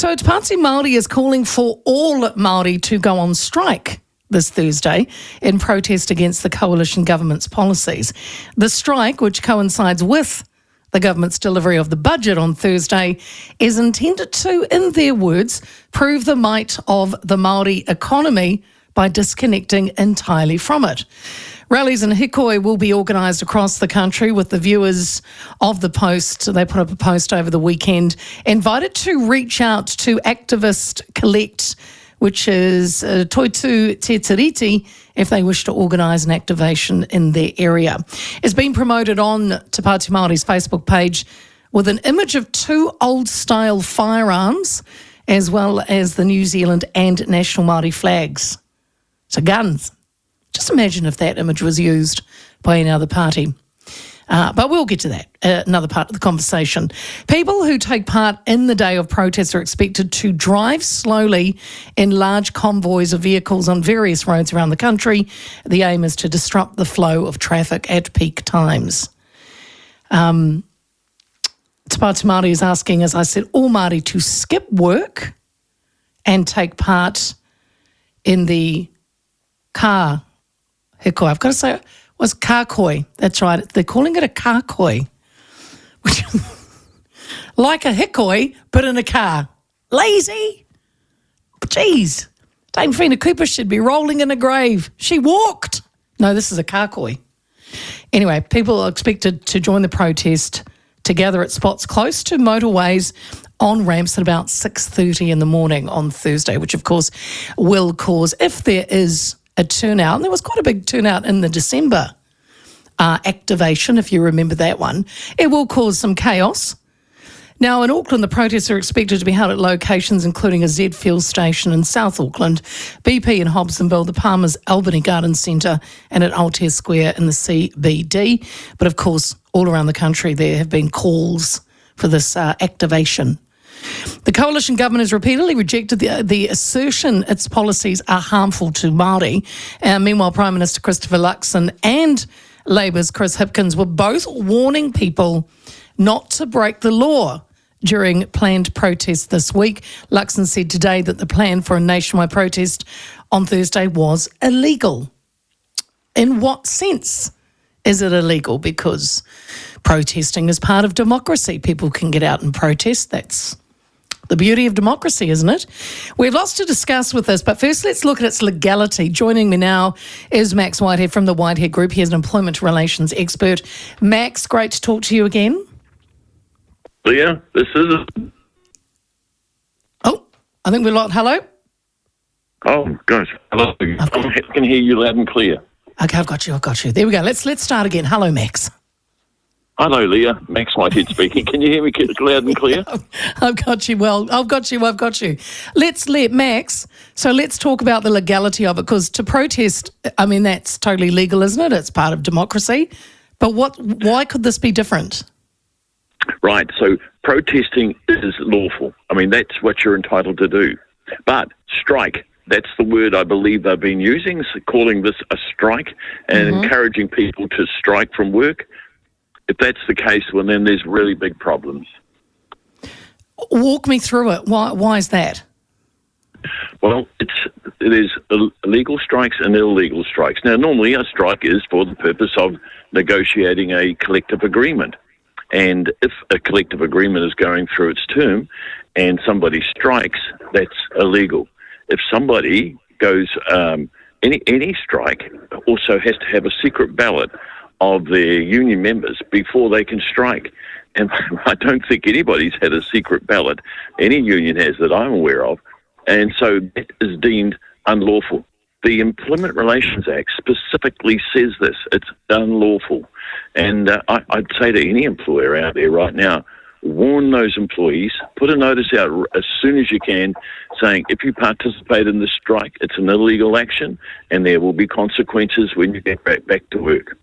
So Te Pāti Māori is calling for all Māori to go on strike this Thursday in protest against the coalition government's policies. The strike, which coincides with the government's delivery of the budget on Thursday, is intended to, in their words, prove the might of the Māori economy by disconnecting entirely from it. Rallies and hikoi will be organised across the country, with the viewers of the Post, they put up a post over the weekend, invited to reach out to Activist Collect, which is Toitu Te Tiriti, if they wish to organise an activation in their area. It's been promoted on Te Pāti Māori's Facebook page with an image of two old-style firearms, as well as the New Zealand and National Māori flags. So guns. Just imagine if that image was used by any other party. But we'll get to that, another part of the conversation. People who take part in the day of protests are expected to drive slowly in large convoys of vehicles on various roads around the country. The aim is to disrupt the flow of traffic at peak times. Te Pāti Māori is asking, as I said, all Māori to skip work and take part in the car hikoi. I've got to say, it was kākoi. That's right. They're calling it a kākoi, which like a hikoi, but in a car. Lazy. Jeez. Dame Whina Cooper should be rolling in a grave. She walked. No, this is a kākoi. Anyway, people are expected to join the protest to gather at spots close to motorways on ramps at about 6:30 in the morning on Thursday, which of course will cause, if there is a turnout, and there was quite a big turnout in the December activation, if you remember that one, it will cause some chaos. Now, in Auckland, the protests are expected to be held at locations including a Z fuel station in South Auckland, BP in Hobsonville, the Palmer's Albany Garden Centre, and at Altair Square in the CBD. But of course, all around the country there have been calls for this activation. The coalition government has repeatedly rejected the assertion its policies are harmful to Māori. Meanwhile, Prime Minister Christopher Luxon and Labour's Chris Hipkins were both warning people not to break the law during planned protests this week. Luxon said today that the plan for a nationwide protest on Thursday was illegal. In what sense is it illegal? Because protesting is part of democracy. People can get out and protest. That's the beauty of democracy, isn't it? We have lots to discuss with this, but first let's look at its legality. Joining me now is Max Whitehead from the Whitehead Group. He is an employment relations expert. Max, great to talk to you again. Leah, this is... Oh, I think we're locked. Hello? Oh, gosh. Hello. I can hear you loud and clear. Okay, I've got you. There we go. Let's start again. Hello, Max. Hello, Leah. Max Whitehead speaking. Can you hear me loud and clear? I've got you. Well, I've got you. Let's talk about the legality of it, because to protest, I mean, that's totally legal, isn't it? It's part of democracy. But why could this be different? Right. So protesting is lawful. I mean, that's what you're entitled to do. But strike, that's the word I believe they've been using, so calling this a strike and encouraging people to strike from work. If that's the case, well, then there's really big problems. Walk me through it. Why is that? Well, there's illegal strikes and illegal strikes. Now, normally a strike is for the purpose of negotiating a collective agreement. And if a collective agreement is going through its term and somebody strikes, that's illegal. If somebody goes, any strike also has to have a secret ballot of their union members before they can strike. And I don't think anybody's had a secret ballot. Any union has that I'm aware of. And so that is deemed unlawful. The Employment Relations Act specifically says this. It's unlawful. And I'd say to any employer out there right now, warn those employees, put a notice out as soon as you can saying if you participate in this strike, it's an illegal action and there will be consequences when you get back to work.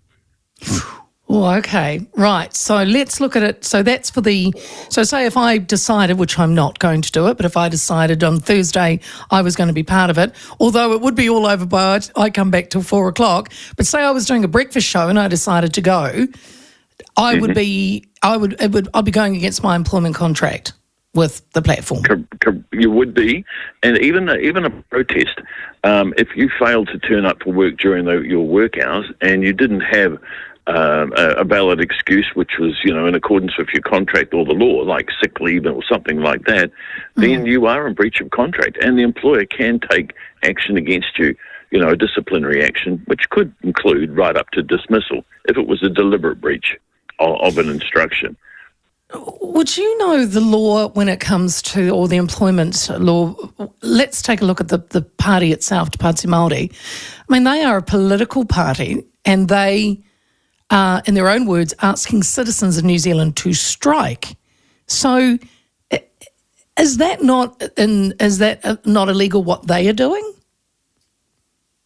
Oh, okay. Right. So let's look at it. So that's so say if I decided, which I'm not going to do it, but if I decided on Thursday I was going to be part of it, although it would be all over by I come back till 4:00, but say I was doing a breakfast show and I decided to go, I'd be going against my employment contract. with the platform. You would be, and even a protest. If you failed to turn up for work during your work hours and you didn't have a valid excuse, which was, in accordance with your contract or the law, like sick leave or something like that, then you are in breach of contract, and the employer can take action against you, a disciplinary action, which could include right up to dismissal if it was a deliberate breach of an instruction. Would you know the law when it comes to, or the employment law? Let's take a look at the party itself, Te Pāti Māori. I mean, they are a political party, and they are, in their own words, asking citizens of New Zealand to strike. So is that not illegal what they are doing?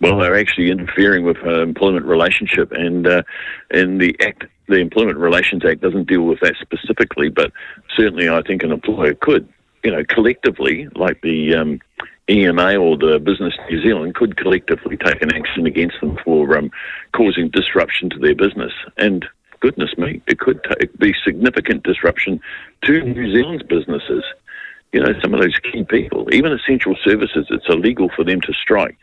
Well, they're actually interfering with employment relationship, and the Act, the Employment Relations Act, doesn't deal with that specifically, but certainly I think an employer could, collectively, like the EMA or the Business New Zealand, could collectively take an action against them for causing disruption to their business. And goodness me, it could be significant disruption to New Zealand's businesses. Some of those key people, even essential services, it's illegal for them to strike.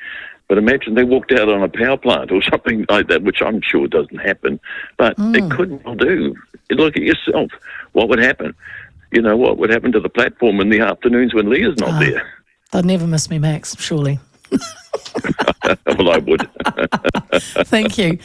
But imagine they walked out on a power plant or something like that, which I'm sure doesn't happen. But it could well do. Look at yourself. What would happen? What would happen to the platform in the afternoons when Leah's not there? They'd never miss me, Max, surely. Well, I would. Thank you.